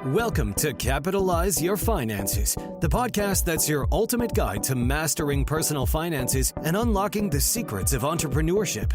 Welcome to Capitalize Your Finances, the podcast that's your ultimate guide to mastering personal finances and unlocking the secrets of entrepreneurship.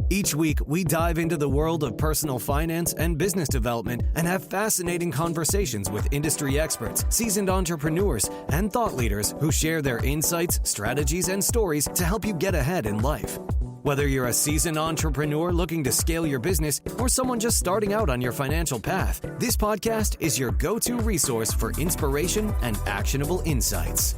Each week, we dive into the world of personal finance and business development and have fascinating conversations with industry experts, seasoned entrepreneurs, and thought leaders who share their insights, strategies, and stories to help you get ahead in life. Whether you're a seasoned entrepreneur looking to scale your business or someone just starting out on your financial path, this podcast is your go-to resource for inspiration and actionable insights.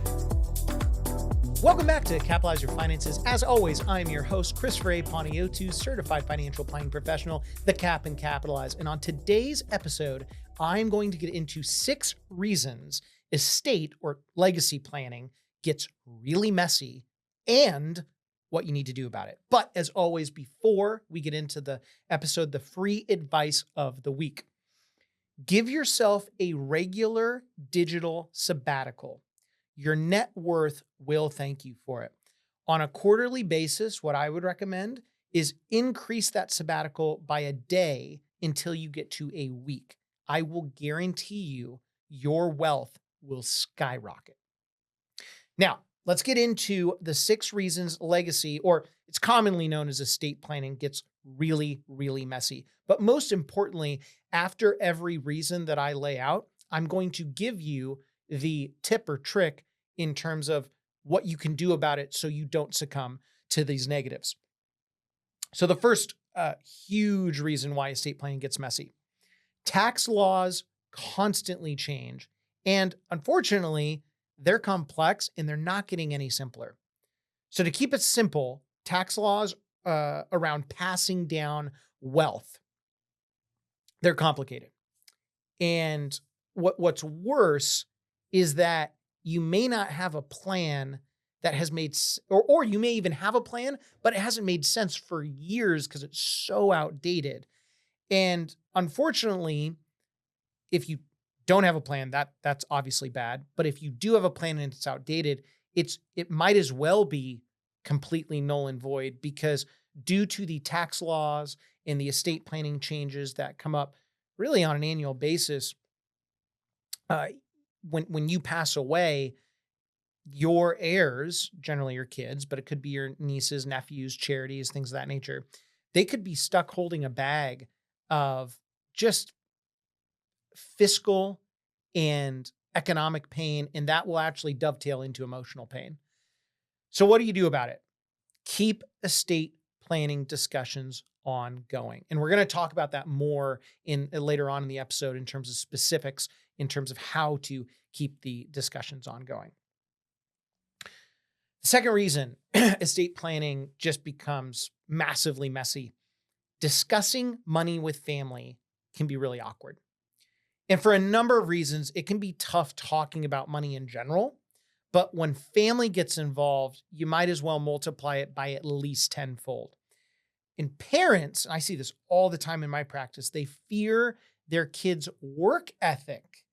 Welcome back to Capitalize Your Finances. As always, I'm your host, Christopher A. Panayiotou, certified financial planning professional, the Cap and Capitalize. And on today's episode, I'm going to get into 6 reasons estate or legacy planning gets really messy and what you need to do about it. But as always, before we get into the episode, the free advice of the week. Give yourself a regular digital sabbatical. Your net worth will thank you for it. On a quarterly basis, what I would recommend is increase that sabbatical by a day until you get to a week. I will guarantee you your wealth will skyrocket. Now, let's get into the 6 reasons legacy, or it's commonly known as estate planning, gets really, really messy. But most importantly, after every reason that I lay out, I'm going to give you the tip or trick in terms of what you can do about it so you don't succumb to these negatives. So the first huge reason why estate planning gets messy. Tax laws constantly change. And unfortunately, they're complex and they're not getting any simpler. So to keep it simple, tax laws around passing down wealth, they're complicated. And what's worse is that you may not have a plan that has made, or you may even have a plan, but it hasn't made sense for years because it's so outdated. And unfortunately, if you don't have a plan, that's obviously bad. But if you do have a plan and it's outdated, it might as well be completely null and void, because due to the tax laws and the estate planning changes that come up really on an annual basis, when you pass away, your heirs, generally your kids, but it could be your nieces, nephews, charities, things of that nature, they could be stuck holding a bag of just fiscal and economic pain, and that will actually dovetail into emotional pain. So what do you do about it? Keep estate planning discussions ongoing. And we're going to talk about that more later on in the episode in terms of specifics, in terms of how to keep the discussions ongoing. The second reason estate planning just becomes massively messy. Discussing money with family can be really awkward. And for a number of reasons, it can be tough talking about money in general, but when family gets involved, you might as well multiply it by at least tenfold. And parents, and I see this all the time in my practice, they fear their kids' work ethic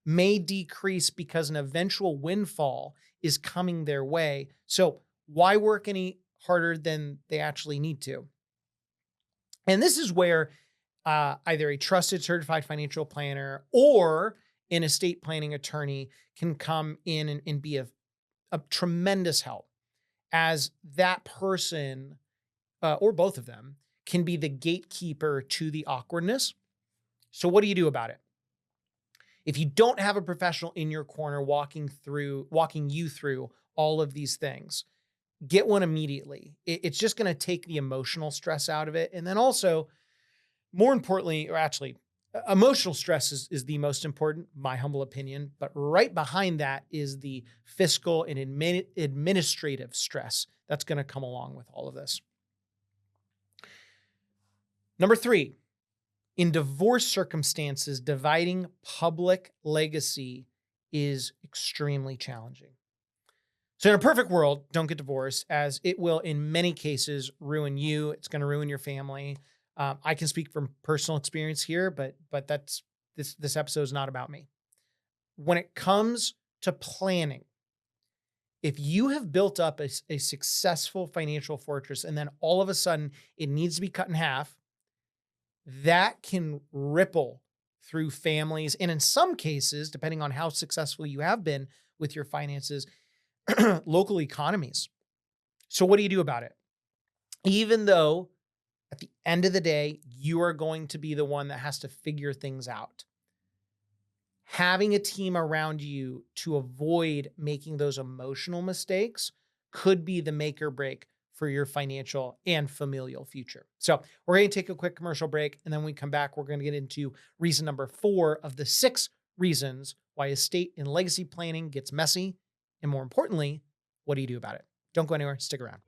may decrease because an eventual windfall is coming their way. So why work any harder than they actually need to? And this is where either a trusted certified financial planner or an estate planning attorney can come in and be a tremendous help, as that person or both of them can be the gatekeeper to the awkwardness. So what do you do about it? If you don't have a professional in your corner walking you through all of these things, get one immediately. It's just going to take the emotional stress out of it. And then also, more importantly, or actually, emotional stress is the most important, my humble opinion. But right behind that is the fiscal and administrative stress that's going to come along with all of this. Number 3, in divorce circumstances, dividing public legacy is extremely challenging. So in a perfect world, don't get divorced, as it will in many cases ruin you. It's going to ruin your family. I can speak from personal experience here, but this episode is not about me. When it comes to planning, if you have built up a successful financial fortress and then all of a sudden it needs to be cut in half, that can ripple through families, and in some cases, depending on how successful you have been with your finances, local economies. So what do you do about it? Even though at the end of the day, you are going to be the one that has to figure things out. Having a team around you to avoid making those emotional mistakes could be the make or break for your financial and familial future. So we're going to take a quick commercial break. And then when we come back, we're going to get into reason number 4 of the 6 reasons why estate and legacy planning gets messy. And more importantly, what do you do about it? Don't go anywhere. Stick around.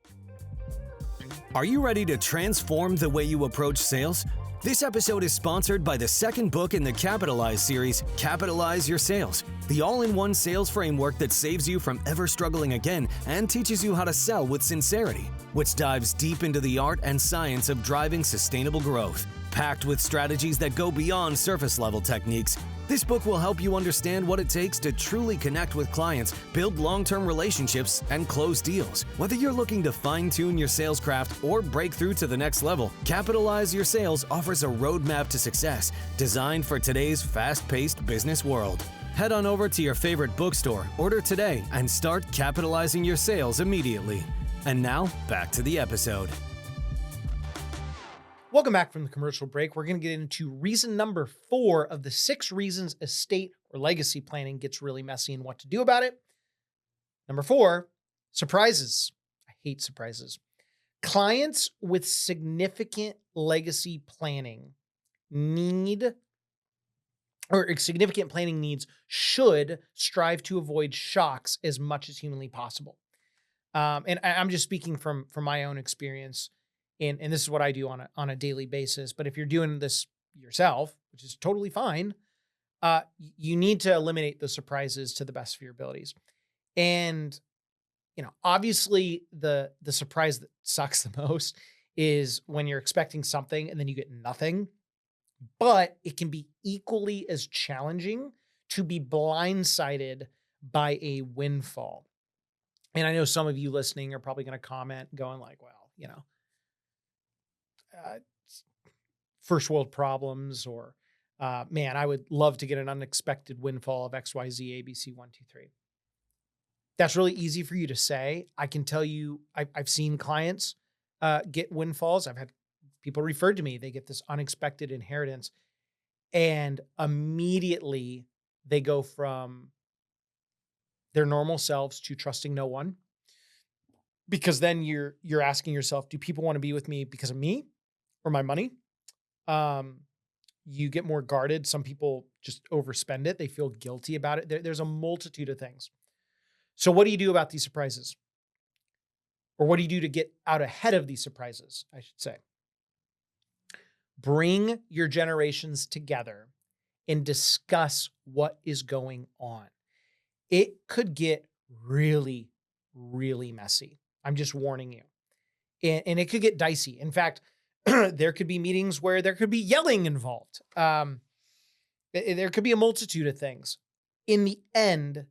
Are you ready to transform the way you approach sales? This episode is sponsored by the second book in the Capitalize series, Capitalize Your Sales, the all-in-one sales framework that saves you from ever struggling again and teaches you how to sell with sincerity, which dives deep into the art and science of driving sustainable growth. Packed with strategies that go beyond surface-level techniques, this book will help you understand what it takes to truly connect with clients, build long-term relationships, and close deals. Whether you're looking to fine-tune your sales craft or break through to the next level, Capitalize Your Sales offers a roadmap to success designed for today's fast-paced business world. Head on over to your favorite bookstore, order today, and start capitalizing your sales immediately. And now, back to the episode. Welcome back from the commercial break. We're going to get into reason number 4 of the 6 reasons estate or legacy planning gets really messy and what to do about it. Number 4, surprises. I hate surprises. Clients with significant legacy planning significant planning needs should strive to avoid shocks as much as humanly possible. And I'm just speaking from my own experience. And this is what I do on a daily basis. But if you're doing this yourself, which is totally fine, you need to eliminate the surprises to the best of your abilities. And, obviously the surprise that sucks the most is when you're expecting something and then you get nothing. But it can be equally as challenging to be blindsided by a windfall. And I know some of you listening are probably going to comment going like, well, first world problems, or man, I would love to get an unexpected windfall of XYZ ABC 1, 2, 3. That's really easy for you to say. I can tell you, I've seen clients get windfalls. I've had people referred to me. They get this unexpected inheritance, and immediately they go from their normal selves to trusting no one. Because then you're asking yourself, do people want to be with me because of me or my money? You get more guarded. Some people just overspend it. They feel guilty about it. There's a multitude of things. So what do you do about these surprises? Or what do you do to get out ahead of these surprises, I should say? Bring your generations together and discuss what is going on. It could get really, really messy. I'm just warning you. And it could get dicey. In fact, there could be meetings where there could be yelling involved. There could be a multitude of things. In the end,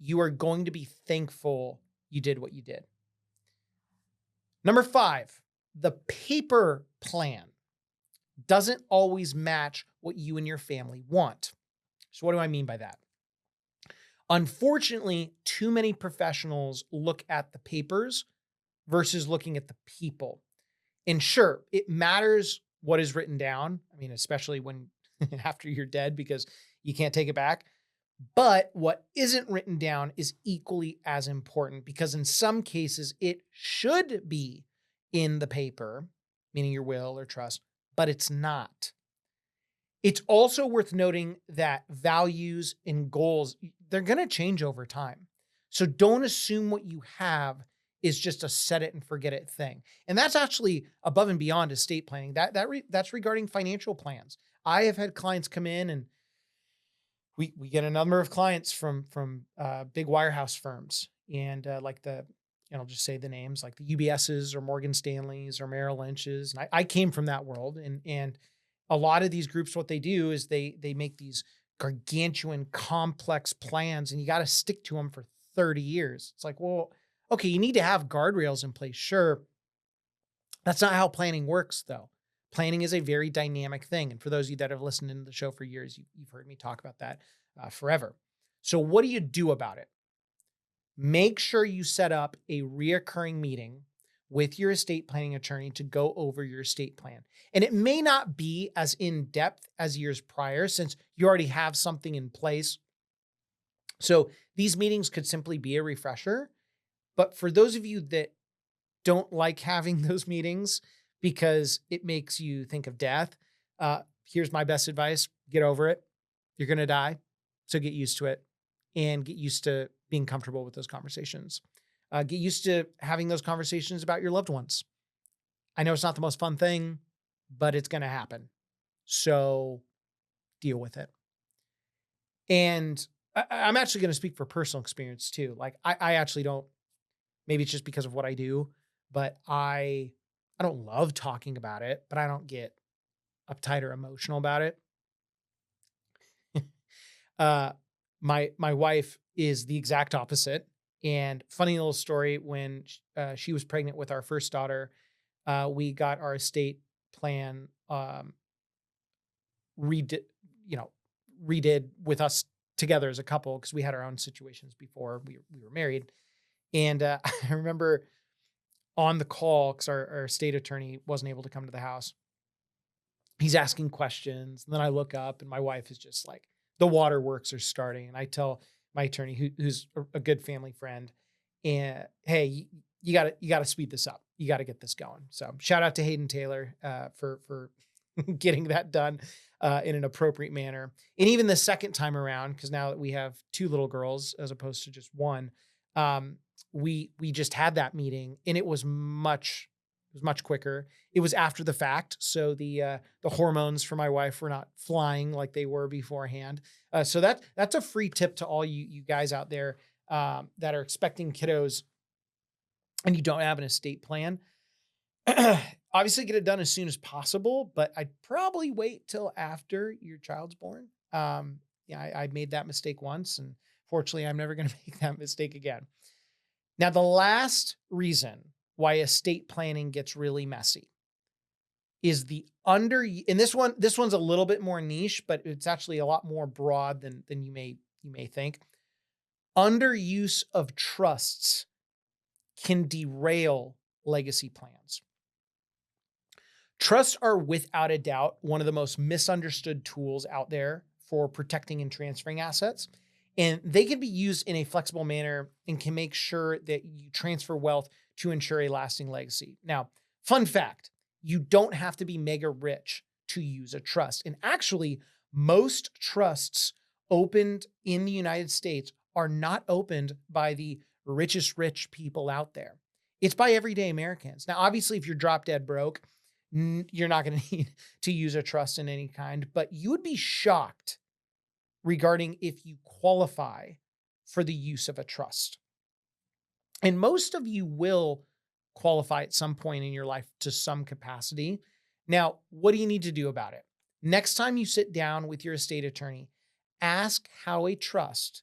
you are going to be thankful you did what you did. Number 5, the paper plan doesn't always match what you and your family want. So what do I mean by that? Unfortunately, too many professionals look at the papers versus looking at the people. And sure, it matters what is written down. I mean, especially when after you're dead, because you can't take it back. But what isn't written down is equally as important, because in some cases it should be in the paper, meaning your will or trust, but it's not. It's also worth noting that values and goals, they're going to change over time. So don't assume what you have is just a set it and forget it thing. And that's actually above and beyond estate planning. That's regarding financial plans. I have had clients come in, and we get a number of clients from big wirehouse firms, and I'll just say the names, like the UBSs or Morgan Stanleys or Merrill Lynch's. And I came from that world, and a lot of these groups, what they do is they make these gargantuan, complex plans, and you got to stick to them for 30 years. It's like, well, okay, you need to have guardrails in place. Sure. That's not how planning works, though. Planning is a very dynamic thing. And for those of you that have listened to the show for years, you've heard me talk about that forever. So what do you do about it? Make sure you set up a reoccurring meeting with your estate planning attorney to go over your estate plan. And it may not be as in-depth as years prior since you already have something in place. So these meetings could simply be a refresher. But for those of you that don't like having those meetings because it makes you think of death, here's my best advice. Get over it. You're going to die. So get used to it and get used to being comfortable with those conversations. Get used to having those conversations about your loved ones. I know it's not the most fun thing, but it's going to happen. So deal with it. And I'm actually going to speak for personal experience too. Like I actually don't, maybe it's just because of what I do, but I don't love talking about it, but I don't get uptight or emotional about it. My wife is the exact opposite. And funny little story, when she was pregnant with our first daughter, we got our estate plan redid with us together as a couple because we had our own situations before we were married. And I remember on the call, because our estate attorney wasn't able to come to the house, he's asking questions. And then I look up and my wife is just like, the waterworks are starting. And I tell my attorney, who's a good family friend, and hey, you gotta speed this up. You got to get this going. So shout out to Hayden Taylor for getting that done in an appropriate manner. And even the second time around, because now that we have 2 little girls as opposed to just 1, we just had that meeting and it was much quicker. It was after the fact. So the hormones for my wife were not flying like they were beforehand. So that's a free tip to all you guys out there that are expecting kiddos and you don't have an estate plan. Obviously get it done as soon as possible, but I'd probably wait till after your child's born. I made that mistake once and fortunately I'm never going to make that mistake again. Now, the last reason why estate planning gets really messy is and this one's a little bit more niche, but it's actually a lot more broad than you may think. Underuse of trusts can derail legacy plans. Trusts are without a doubt one of the most misunderstood tools out there for protecting and transferring assets. And they can be used in a flexible manner and can make sure that you transfer wealth to ensure a lasting legacy. Now, fun fact, you don't have to be mega rich to use a trust. And actually, most trusts opened in the United States are not opened by the richest rich people out there. It's by everyday Americans. Now, obviously, if you're drop dead broke, you're not going to need to use a trust in any kind, but you would be shocked regarding if you qualify for the use of a trust. And most of you will qualify at some point in your life to some capacity. Now, what do you need to do about it? Next time you sit down with your estate attorney, ask how a trust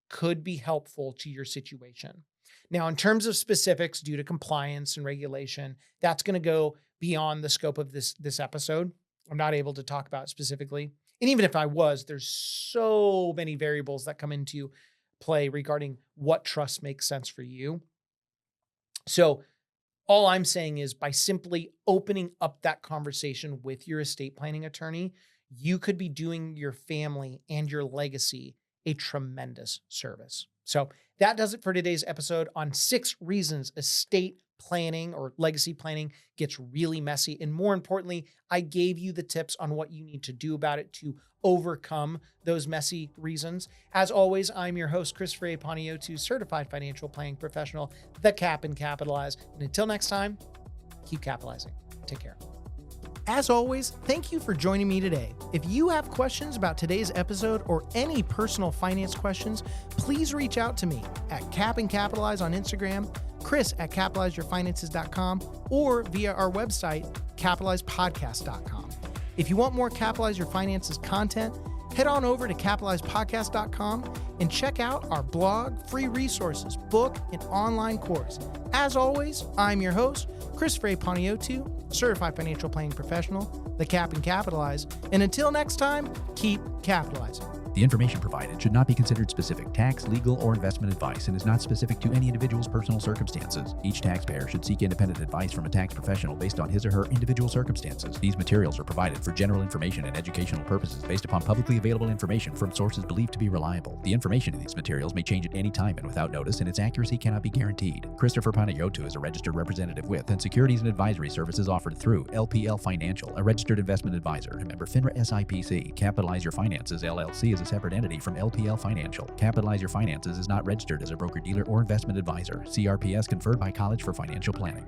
could be helpful to your situation. Now, in terms of specifics due to compliance and regulation, that's going to go beyond the scope of this episode. I'm not able to talk about it specifically. And even if I was, there's so many variables that come into play regarding what trust makes sense for you. So all I'm saying is by simply opening up that conversation with your estate planning attorney, you could be doing your family and your legacy a tremendous service. So that does it for today's episode on 6 reasons estate planning or legacy planning gets really messy. And more importantly, I gave you the tips on what you need to do about it to overcome those messy reasons. As always, I'm your host, Chris Panayiotou, certified financial planning professional, the Cap and Capitalize. And until next time, keep capitalizing. Take care. As always, thank you for joining me today. If you have questions about today's episode or any personal finance questions, please reach out to me at Cap and Capitalize on Instagram, Chris at capitalizeyourfinances.com, or via our website, capitalizepodcast.com. If you want more Capitalize Your Finances content, head on over to capitalizepodcast.com and check out our blog, free resources, book, and online course. As always, I'm your host, Chris Panayiotou, certified financial planning professional, the Cap and Capitalize. And until next time, keep capitalizing. The information provided should not be considered specific tax, legal, or investment advice and is not specific to any individual's personal circumstances. Each taxpayer should seek independent advice from a tax professional based on his or her individual circumstances. These materials are provided for general information and educational purposes based upon publicly available information from sources believed to be reliable. The information in these materials may change at any time and without notice, and its accuracy cannot be guaranteed. Christopher Panayotou is a registered representative with and securities and advisory services offered through LPL Financial, a registered investment advisor, a member FINRA SIPC. Capitalize Your Finances, LLC is a separate entity from LPL Financial. Capitalize Your Finances is not registered as a broker-dealer or investment advisor. CRPS conferred by College for Financial Planning.